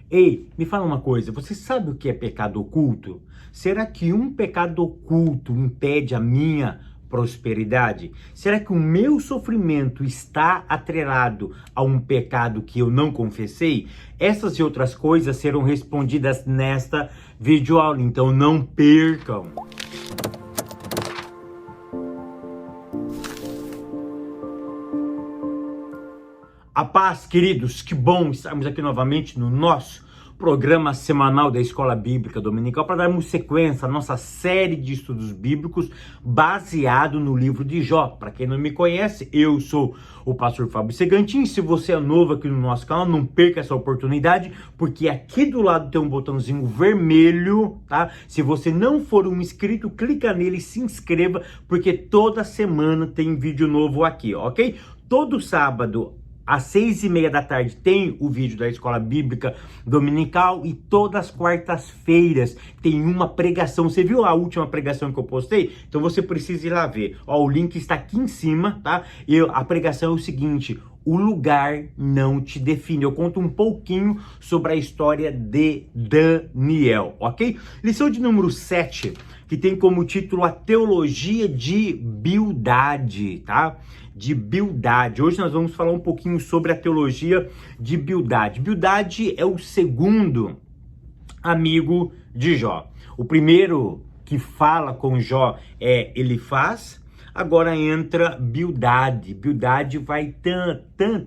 Ei, me fala uma coisa, você sabe o que é pecado oculto? Será que um pecado oculto impede a minha prosperidade? Será que o meu sofrimento está atrelado a um pecado que eu não confessei? Essas e outras coisas serão respondidas nesta videoaula, então não percam! A paz, queridos, que bom estarmos aqui novamente no nosso programa semanal da Escola Bíblica Dominical para darmos sequência à nossa série de estudos bíblicos baseado no livro de Jó. Para quem não me conhece, eu sou o pastor Fábio Segantin. Se você é novo aqui no nosso canal, não perca essa oportunidade, porque aqui do lado tem um botãozinho vermelho, tá? Se você não for um inscrito, clica nele e se inscreva, porque toda semana tem vídeo novo aqui, ok? Todo sábado, às 6h30 da tarde tem o vídeo da Escola Bíblica Dominical e todas as quartas-feiras tem uma pregação. Você viu a última pregação que eu postei? Então você precisa ir lá ver. Ó, o link está aqui em cima, tá? E a pregação é o seguinte: o lugar não te define. Eu conto um pouquinho sobre a história de Daniel, ok? Lição de número 7, que tem como título a teologia de Bildade, tá? De Bildade. Hoje nós vamos falar um pouquinho sobre a teologia de Bildade. Bildade é o segundo amigo de Jó. O primeiro que fala com Jó é Elifaz. Agora entra Bildade. Bildade vai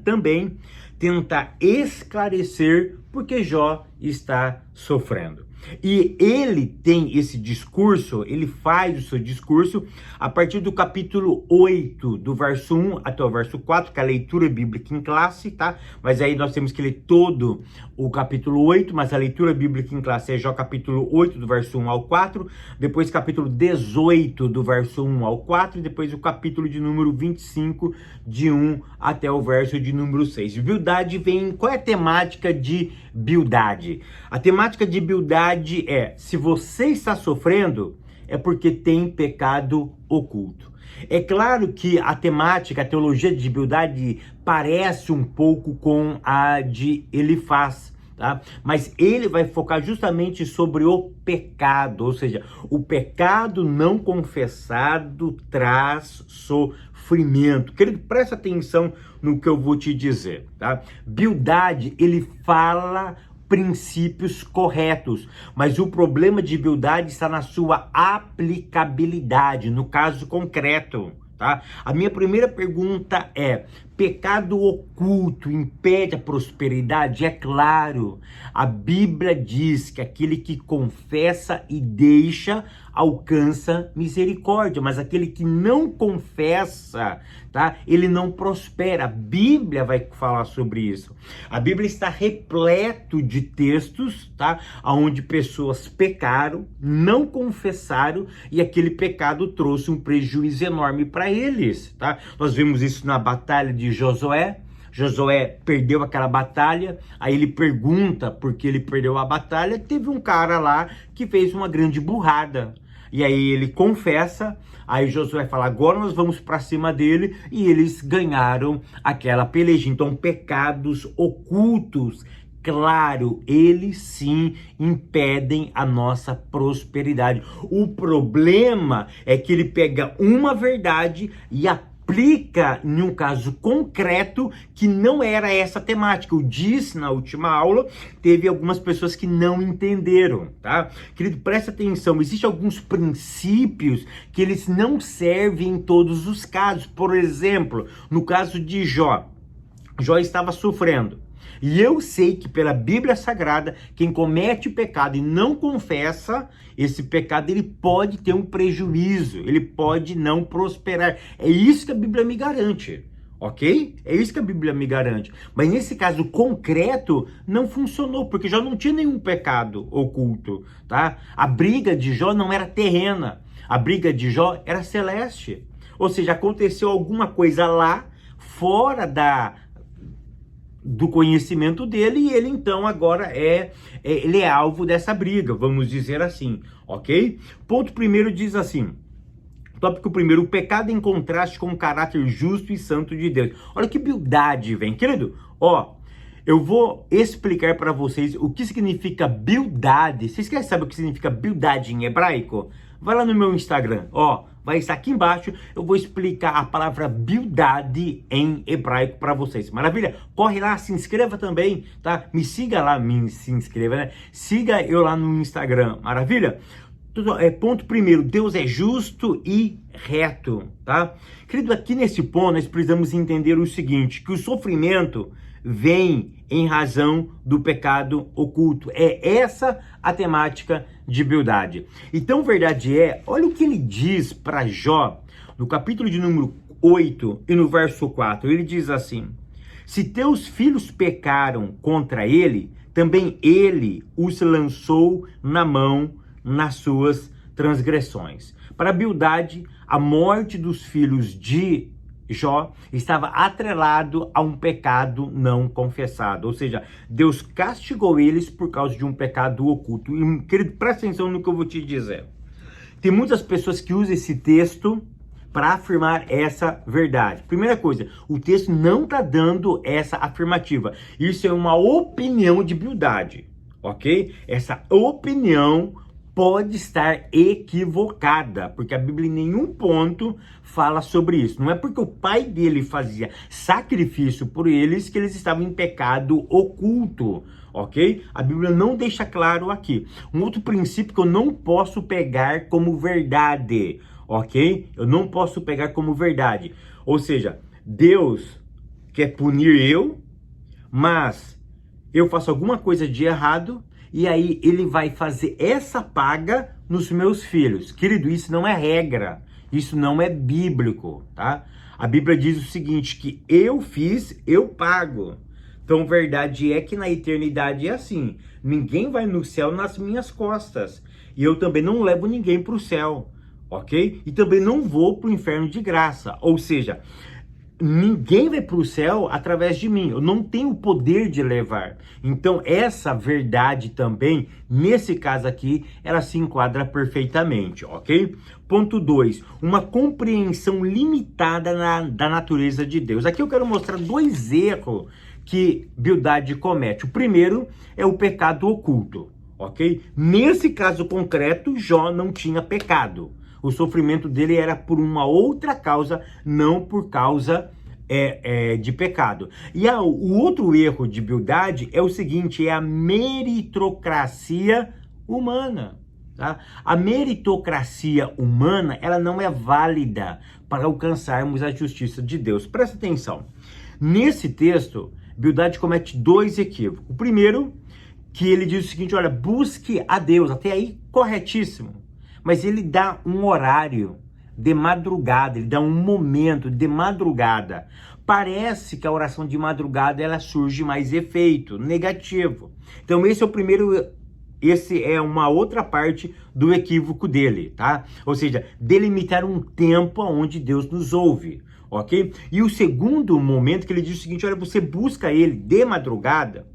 também tentar esclarecer porque Jó está sofrendo. E ele tem esse discurso, ele faz o seu discurso a partir do capítulo 8, do verso 1 até o verso 4, que é a leitura bíblica em classe, tá? Mas aí nós temos que ler todo o capítulo 8, mas a leitura bíblica em classe é Jó capítulo 8, do verso 1 ao 4, depois capítulo 18, do verso 1 ao 4, e depois o capítulo de número 25, de 1 até o verso de número 6. Bildade vem... Qual é a temática de Bildade? A temática de Bildade é: se você está sofrendo, é porque tem pecado oculto. É claro que a temática, a teologia de Bildade parece um pouco com a de Elifaz, tá? Mas ele vai focar justamente sobre o pecado, ou seja, o pecado não confessado traz sofrimento. Querido, presta atenção no que eu vou te dizer, tá? Bildade, ele fala princípios corretos, mas o problema de Bildade está na sua aplicabilidade, no caso concreto, tá? A minha primeira pergunta é: pecado oculto impede a prosperidade? É claro, a Bíblia diz que aquele que confessa e deixa alcança misericórdia, mas aquele que não confessa, tá? Ele não prospera. A Bíblia vai falar sobre isso. A Bíblia está repleto de textos, tá? Onde pessoas pecaram, não confessaram e aquele pecado trouxe um prejuízo enorme para eles, tá? Nós vemos isso na batalha de Josué. Josué perdeu aquela batalha, aí ele pergunta por que ele perdeu a batalha. Teve um cara lá que fez uma grande burrada. E aí ele confessa, aí Josué fala: agora nós vamos para cima dele, e eles ganharam aquela peleja. Então, pecados ocultos, claro, eles sim impedem a nossa prosperidade. O problema é que ele pega uma verdade e aplica em um caso concreto que não era essa temática. Eu disse na última aula, teve algumas pessoas que não entenderam, tá? Querido, presta atenção, existem alguns princípios que eles não servem em todos os casos. Por exemplo, no caso de Jó, Jó estava sofrendo. E eu sei que pela Bíblia Sagrada, quem comete pecado e não confessa esse pecado, ele pode ter um prejuízo, ele pode não prosperar. É isso que a Bíblia me garante, ok? É isso que a Bíblia me garante. Mas nesse caso concreto, não funcionou, porque Jó não tinha nenhum pecado oculto, tá? A briga de Jó não era terrena, a briga de Jó era celeste. Ou seja, aconteceu alguma coisa lá, fora do conhecimento dele, e ele então agora ele é alvo dessa briga, vamos dizer assim, ok? Ponto primeiro diz assim, tópico primeiro: o pecado em contraste com o caráter justo e santo de Deus. Olha que Bildade, vem, querido, ó, eu vou explicar para vocês o que significa Bildad. Vocês querem saber o que significa Bildad em hebraico? Vai lá no meu Instagram, ó, vai estar aqui embaixo, eu vou explicar a palavra Bildad em hebraico para vocês. Maravilha? Corre lá, se inscreva também, tá? Me siga lá, se inscreva, né? Siga eu lá no Instagram, maravilha? Ponto primeiro, Deus é justo e reto, tá? Querido, aqui nesse ponto nós precisamos entender o seguinte, que o sofrimento vem em razão do pecado oculto. É essa a temática de Bildad. Então, verdade olha o que ele diz para Jó, no capítulo de número 8 e no verso 4. Ele diz assim: se teus filhos pecaram contra ele, também ele os lançou na mão nas suas transgressões. Para Bildad, a morte dos filhos de Jó estava atrelado a um pecado não confessado, ou seja, Deus castigou eles por causa de um pecado oculto. E, querido, presta atenção no que eu vou te dizer. Tem muitas pessoas que usam esse texto para afirmar essa verdade. Primeira coisa, o texto não está dando essa afirmativa. Isso é uma opinião de Bildad, ok? Essa opinião pode estar equivocada, porque a Bíblia em nenhum ponto fala sobre isso. Não é porque o pai dele fazia sacrifício por eles que eles estavam em pecado oculto, ok? A Bíblia não deixa claro aqui. Um outro princípio que eu não posso pegar como verdade, ok? Eu não posso pegar como verdade. Ou seja, Deus quer punir eu, mas eu faço alguma coisa de errado, e aí ele vai fazer essa paga nos meus filhos. Querido, isso não é regra, isso não é bíblico, tá? A Bíblia diz o seguinte, que eu fiz, eu pago. Então, verdade é que na eternidade é assim, ninguém vai no céu nas minhas costas, e eu também não levo ninguém para o céu, ok? E também não vou para o inferno de graça, ou seja, ninguém vai para o céu através de mim. Eu não tenho o poder de levar. Então, essa verdade também, nesse caso aqui, ela se enquadra perfeitamente, ok? Ponto 2. Uma compreensão limitada da natureza de Deus. Aqui eu quero mostrar dois erros que Bildad comete. O primeiro é o pecado oculto, ok? Nesse caso concreto, Jó não tinha pecado. O sofrimento dele era por uma outra causa, não por causa de pecado. E o outro erro de Bildad é o seguinte, é a meritocracia humana. Tá? A meritocracia humana, ela não é válida para alcançarmos a justiça de Deus. Presta atenção. Nesse texto, Bildad comete dois equívocos. O primeiro, que ele diz o seguinte, olha, busque a Deus. Até aí, corretíssimo. Mas ele dá um horário de madrugada, ele dá um momento de madrugada. Parece que a oração de madrugada ela surge mais efeito negativo. Então esse é o primeiro, esse é uma outra parte do equívoco dele, tá? Ou seja, delimitar um tempo onde Deus nos ouve, ok? E o segundo momento que ele diz o seguinte, olha, você busca ele de madrugada,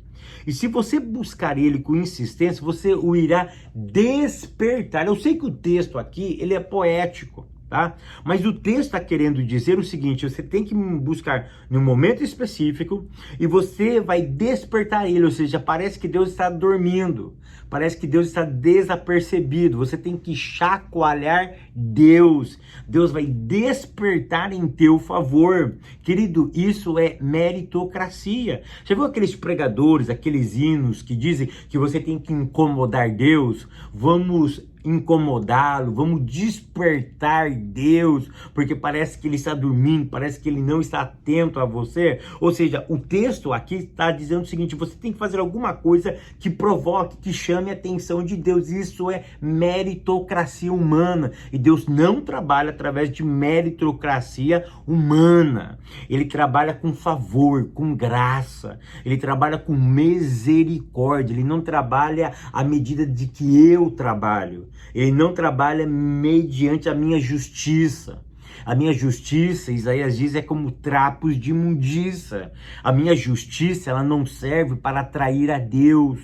e se você buscar ele com insistência, você o irá despertar. Eu sei que o texto aqui, ele é poético, tá? Mas o texto está querendo dizer o seguinte, você tem que buscar num momento específico e você vai despertar ele, ou seja, parece que Deus está dormindo, parece que Deus está desapercebido, você tem que chacoalhar Deus, Deus vai despertar em teu favor. Querido, isso é meritocracia. Já viu aqueles pregadores, aqueles hinos que dizem que você tem que incomodar Deus? Vamos incomodá-lo, vamos despertar Deus, porque parece que ele está dormindo, parece que ele não está atento a você. Ou seja, o texto aqui está dizendo o seguinte, você tem que fazer alguma coisa que provoque, que chame a atenção de Deus. Isso é meritocracia humana, e Deus não trabalha através de meritocracia humana. Ele trabalha com favor, com graça, ele trabalha com misericórdia, ele não trabalha à medida de que eu trabalho. Ele não trabalha mediante a minha justiça. A minha justiça, Isaías diz, é como trapos de imundícia. A minha justiça, ela não serve para atrair a Deus.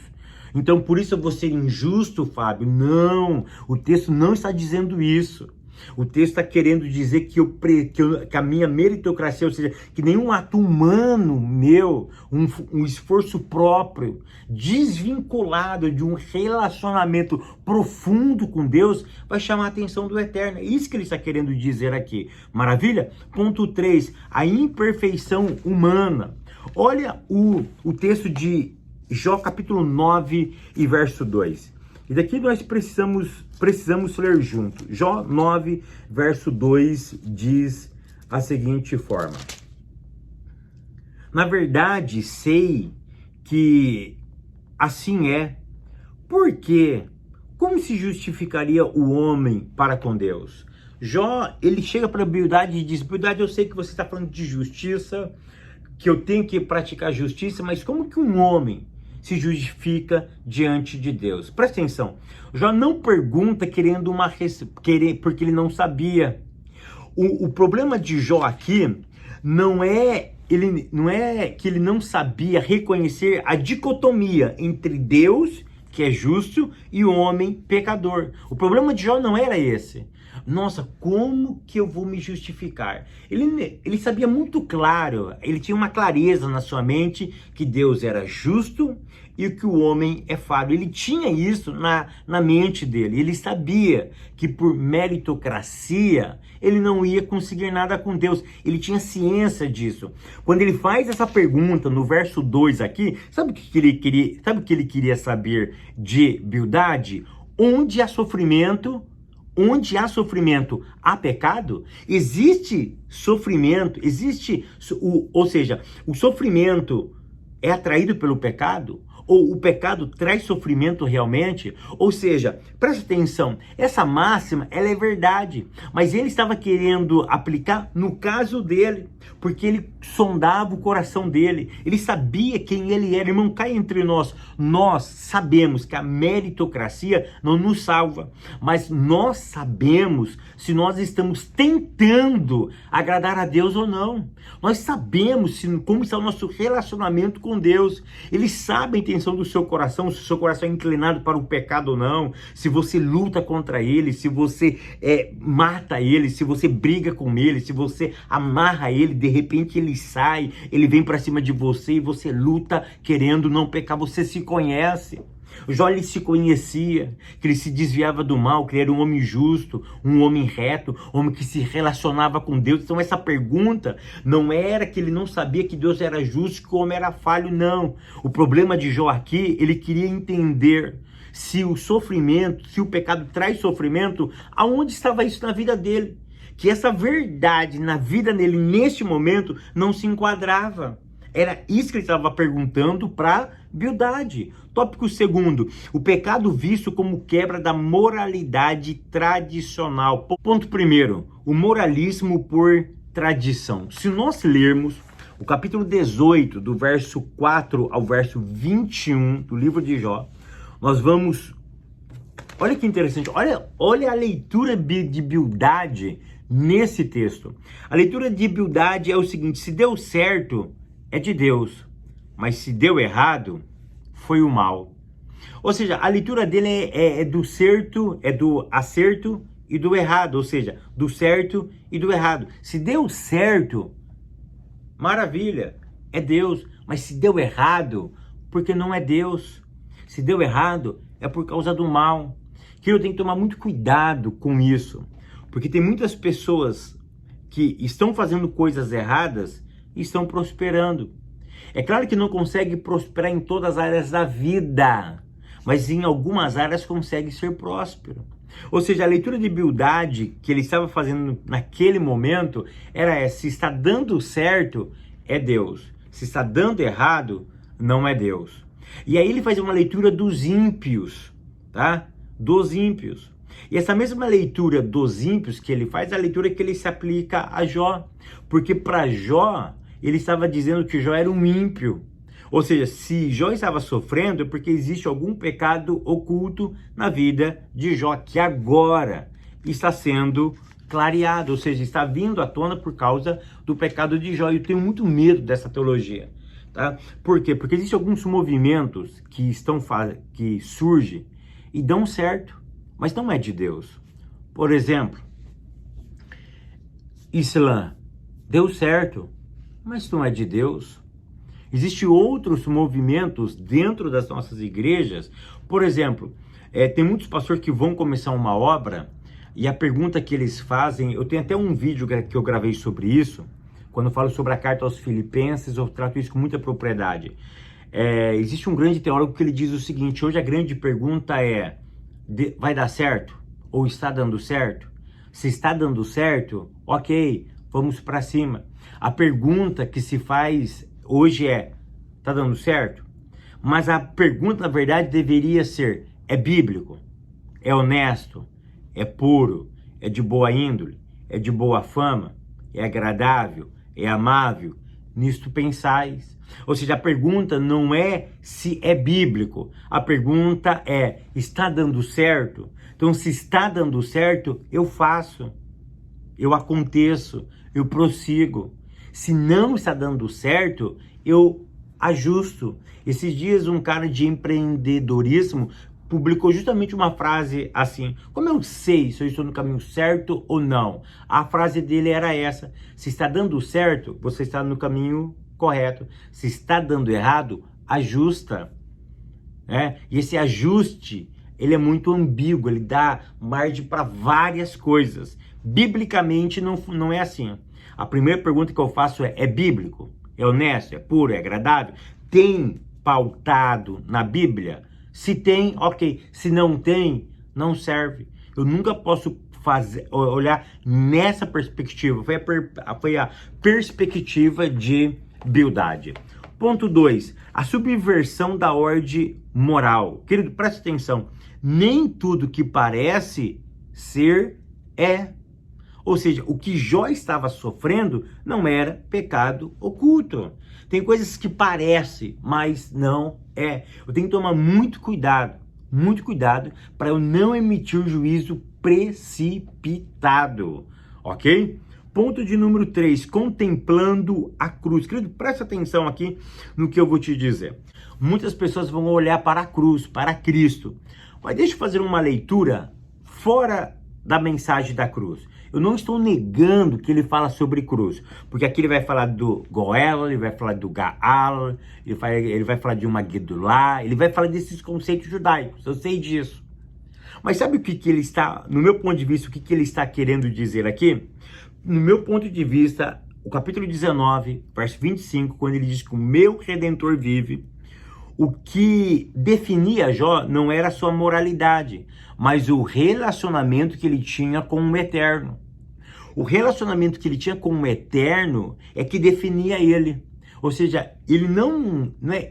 Então, por isso eu vou ser injusto, Fábio? Não, o texto não está dizendo isso. O texto está querendo dizer que a minha meritocracia, ou seja, que nenhum ato humano meu, um esforço próprio, desvinculado de um relacionamento profundo com Deus, vai chamar a atenção do Eterno. É isso que ele está querendo dizer aqui. Maravilha? Ponto 3, a imperfeição humana. Olha o texto de Jó capítulo 9 e verso 2. E daqui nós precisamos ler junto. Jó 9, verso 2 diz a seguinte forma: na verdade, sei que assim é, porque como se justificaria o homem para com Deus? Jó, ele chega para Bildade e diz: Bildade, eu sei que você está falando de justiça, que eu tenho que praticar justiça, mas como que um homem se justifica diante de Deus? Presta atenção, Jó não pergunta querendo porque ele não sabia. O problema de Jó aqui não é que ele não sabia reconhecer a dicotomia entre Deus, que é justo, e o homem pecador. O problema de Jó não era esse. Nossa, como que eu vou me justificar? Ele sabia muito claro, ele tinha uma clareza na sua mente que Deus era justo e que o homem é falho. Ele tinha isso na mente dele. Ele sabia que por meritocracia ele não ia conseguir nada com Deus. Ele tinha ciência disso. Quando ele faz essa pergunta no verso 2 aqui, sabe o que ele queria? Sabe o que ele queria saber de Bildade? Onde há sofrimento, há pecado? Existe sofrimento, ou seja, o sofrimento é atraído pelo pecado? Ou o pecado traz sofrimento realmente? Ou seja, presta atenção, essa máxima, ela é verdade, mas ele estava querendo aplicar no caso dele, porque ele sondava o coração dele, ele sabia quem ele era. Irmão, cá entre nós sabemos que a meritocracia não nos salva, mas nós sabemos se nós estamos tentando agradar a Deus ou não. Nós sabemos como está o nosso relacionamento com Deus. Ele sabe a intenção do seu coração, se o seu coração é inclinado para o pecado ou não, se você luta contra ele, se você mata ele, se você briga com ele, se você amarra ele, de repente ele sai, ele vem para cima de você e você luta querendo não pecar. Você se conhece. Jó, ele se conhecia, que ele se desviava do mal, que ele era um homem justo, um homem reto, um homem que se relacionava com Deus. Então essa pergunta não era que ele não sabia que Deus era justo, que o homem era falho, não. O problema de Jó aqui, ele queria entender se o sofrimento, se o pecado traz sofrimento, aonde estava isso na vida dele? Que essa verdade na vida dele, neste momento, não se enquadrava. Era isso que ele estava perguntando para Bildade. Tópico 2, o pecado visto como quebra da moralidade tradicional. Ponto 1, o moralismo por tradição. Se nós lermos o capítulo 18, do verso 4 ao verso 21 do livro de Jó, nós vamos... Olha que interessante, olha a leitura de Bildade nesse texto. A leitura de Bildade é o seguinte: se deu certo, é de Deus, mas se deu errado, foi o mal. Ou seja, a leitura dele é do certo, é do acerto e do errado, ou seja, do certo e do errado. Se deu certo, maravilha, é Deus, mas se deu errado, porque não é Deus. Se deu errado, é por causa do mal. Que eu tenho que tomar muito cuidado com isso, porque tem muitas pessoas que estão fazendo coisas erradas e estão prosperando. É claro que não consegue prosperar em todas as áreas da vida, mas em algumas áreas consegue ser próspero. Ou seja, a leitura de Bildade que ele estava fazendo naquele momento era essa: se está dando certo, é Deus. Se está dando errado, não é Deus. E aí ele faz uma leitura dos ímpios, tá? Dos ímpios. E essa mesma leitura dos ímpios que ele faz, é a leitura que ele se aplica a Jó. Porque para Jó, ele estava dizendo que Jó era um ímpio. Ou seja, se Jó estava sofrendo, é porque existe algum pecado oculto na vida de Jó, que agora está sendo clareado, ou seja, está vindo à tona por causa do pecado de Jó. E eu tenho muito medo dessa teologia, tá? Por quê? Porque existem alguns movimentos que surgem e dão certo, mas não é de Deus. Por exemplo, Islã deu certo, mas não é de Deus. Existem outros movimentos dentro das nossas igrejas. Por exemplo, tem muitos pastores que vão começar uma obra e a pergunta que eles fazem, eu tenho até um vídeo que eu gravei sobre isso, quando eu falo sobre a carta aos Filipenses, eu trato isso com muita propriedade. Existe um grande teólogo que ele diz o seguinte: hoje a grande pergunta é, vai dar certo? Ou está dando certo? Se está dando certo, ok, vamos para cima. A pergunta que se faz hoje tá dando certo? Mas a pergunta, na verdade, deveria ser, é bíblico? É honesto? É puro? É de boa índole? É de boa fama? É agradável? É amável? Nisto pensais. Ou seja, a pergunta não é se é bíblico. A pergunta é, está dando certo? Então, se está dando certo, eu faço. Eu aconteço. Eu prossigo. Se não está dando certo, eu ajusto. Esses dias um cara de empreendedorismo publicou justamente uma frase assim: como eu sei se eu estou no caminho certo ou não? A frase dele era essa: se está dando certo, você está no caminho correto. Se está dando errado, ajusta. E esse ajuste, ele é muito ambíguo, ele dá margem para várias coisas. Biblicamente não é assim. A primeira pergunta que eu faço é bíblico? É honesto? É puro? É agradável? Tem pautado na Bíblia? Se tem, ok. Se não tem, não serve. Eu nunca posso olhar nessa perspectiva. Foi a perspectiva de Bildade. Ponto 2. A subversão da ordem moral. Querido, preste atenção. Nem tudo que parece ser é. Ou seja, o que Jó estava sofrendo não era pecado oculto. Tem coisas que parecem, mas não é. Eu tenho que tomar muito cuidado para eu não emitir juízo precipitado, ok? Ponto de número 3, contemplando a cruz. Querido, presta atenção aqui no que eu vou te dizer. Muitas pessoas vão olhar para a cruz, para Cristo. Mas deixa eu fazer uma leitura fora da mensagem da cruz. Eu não estou negando que ele fala sobre cruz, porque aqui ele vai falar do Goel, ele vai falar do Gaal, ele vai falar de uma Gedulá, ele vai falar desses conceitos judaicos, eu sei disso. Mas sabe o que ele está, no meu ponto de vista, o que ele está querendo dizer aqui? No meu ponto de vista, o capítulo 19, verso 25, quando ele diz que o meu Redentor vive, o que definia Jó não era a sua moralidade, mas o relacionamento que ele tinha com o Eterno. O relacionamento que ele tinha com o Eterno é que definia ele. Ou seja, ele não é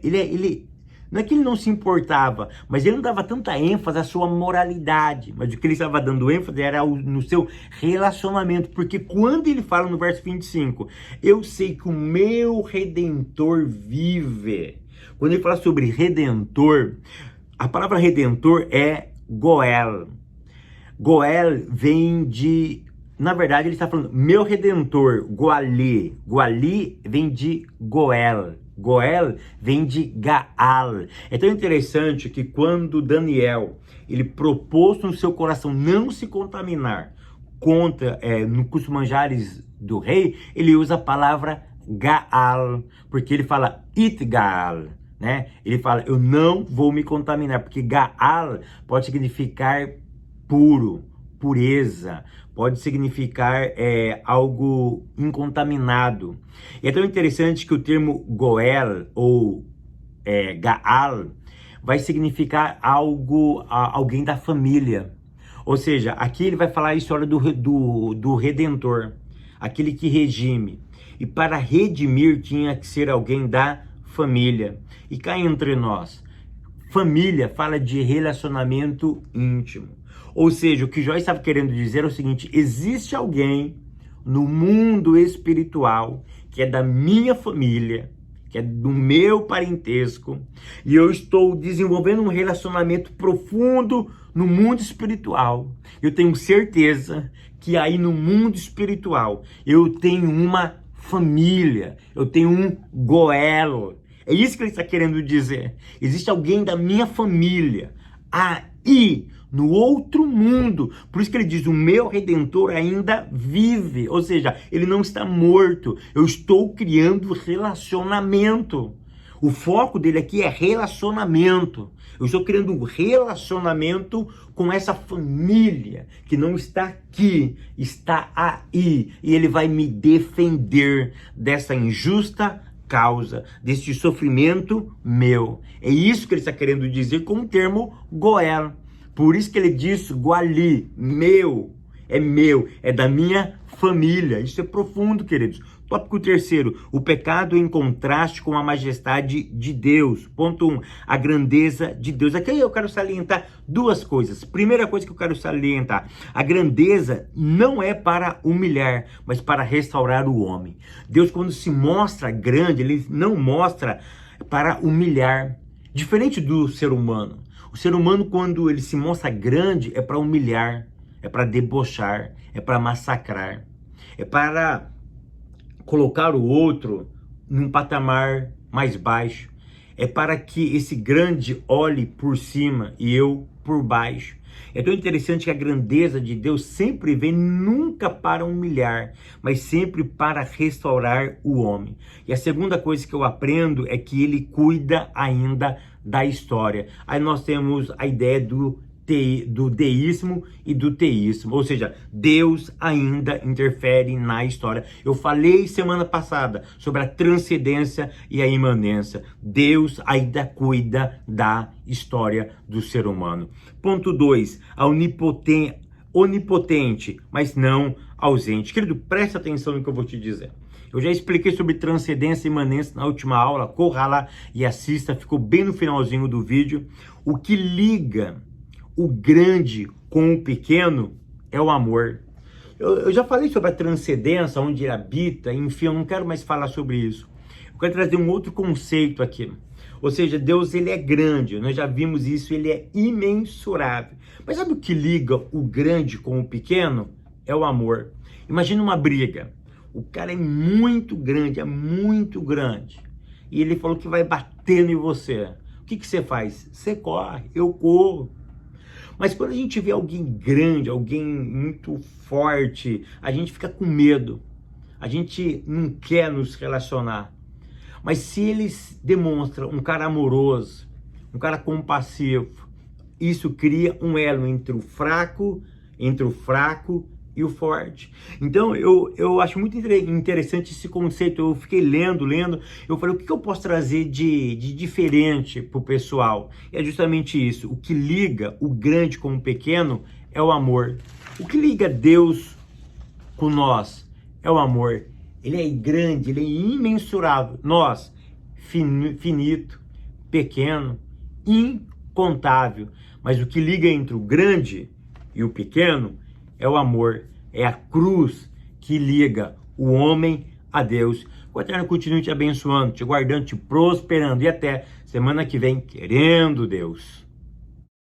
que ele não se importava, mas ele não dava tanta ênfase à sua moralidade. Mas o que ele estava dando ênfase era no seu relacionamento. Porque quando ele fala no verso 25, eu sei que o meu Redentor vive. Quando ele fala sobre Redentor, a palavra Redentor é Goel. Goel vem de... Na verdade, ele está falando, meu Redentor, Goali. Goali vem de Goel. Goel vem de Gaal. É tão interessante que quando Daniel, ele propôs no seu coração não se contaminar com os manjares do rei, ele usa a palavra Gaal, porque ele fala Itgaal, né? Ele fala, eu não vou me contaminar, porque Gaal pode significar puro, pureza, pode significar algo incontaminado. E é tão interessante que o termo Goel ou Gaal vai significar alguém da família. Ou seja, aqui ele vai falar a história do Redentor, aquele que redime. E para redimir tinha que ser alguém da família. E cá entre nós, família fala de relacionamento íntimo. Ou seja, o que Jó estava querendo dizer é o seguinte: existe alguém no mundo espiritual que é da minha família, que é do meu parentesco, e eu estou desenvolvendo um relacionamento profundo no mundo espiritual. Eu tenho certeza que aí no mundo espiritual eu tenho uma família, eu tenho um Goel. É isso que ele está querendo dizer. Existe alguém da minha família. ir no outro mundo. Por isso que ele diz, o meu Redentor ainda vive. Ou seja, ele não está morto. Eu estou criando relacionamento. O foco dele aqui é relacionamento. Eu estou criando um relacionamento com essa família que não está aqui, está aí. E ele vai me defender dessa injusta causa, deste sofrimento meu. É isso que ele está querendo dizer com o termo Goel. Por isso que ele diz Goali, meu, é da minha família. Isso é profundo, queridos. Tópico terceiro, o pecado em contraste com a majestade de Deus. Ponto 1, a grandeza de Deus. Aqui eu quero salientar duas coisas. Primeira coisa que eu quero salientar, a grandeza não é para humilhar, mas para restaurar o homem. Deus, quando se mostra grande, ele não mostra para humilhar. Diferente do ser humano. O ser humano, quando ele se mostra grande, é para humilhar, é para debochar, é para massacrar, é para colocar o outro num patamar mais baixo. É para que esse grande olhe por cima e eu por baixo. É tão interessante que a grandeza de Deus sempre vem nunca para humilhar, mas sempre para restaurar o homem. E a segunda coisa que eu aprendo é que ele cuida ainda da história. Aí nós temos a ideia do deísmo e do teísmo, ou seja, Deus ainda interfere na história. Eu falei semana passada sobre a transcendência e a imanência. Deus ainda cuida da história do ser humano. Ponto 2, a onipotente, mas não ausente. Querido, presta atenção no que eu vou te dizer. Eu já expliquei sobre transcendência e imanência na última aula, corra lá e assista, ficou bem no finalzinho do vídeo. O que liga o grande com o pequeno é o amor. Eu já falei sobre a transcendência, onde ele habita, enfim, eu não quero mais falar sobre isso. Eu quero trazer um outro conceito aqui. Ou seja, Deus, ele é grande, nós já vimos isso, ele é imensurável. Mas sabe o que liga o grande com o pequeno? É o amor. Imagina uma briga. O cara é muito grande, e ele falou que vai batendo em você. O que você faz? Você corre, eu corro. Mas quando a gente vê alguém grande, alguém muito forte, a gente fica com medo. A gente não quer nos relacionar. Mas se eles demonstram um cara amoroso, um cara compassivo, isso cria um elo entre o fraco e o forte. Então eu acho muito interessante esse conceito. Eu fiquei lendo, eu falei, o que eu posso trazer de diferente para o pessoal? É justamente isso, o que liga o grande com o pequeno é o amor. O que liga Deus com nós é o amor. Ele é grande, ele é imensurável. Nós, finito, pequeno, incontável. Mas o que liga entre o grande e o pequeno é o amor, é a cruz que liga o homem a Deus. O Eterno continue te abençoando, te guardando, te prosperando. E até semana que vem, querendo Deus.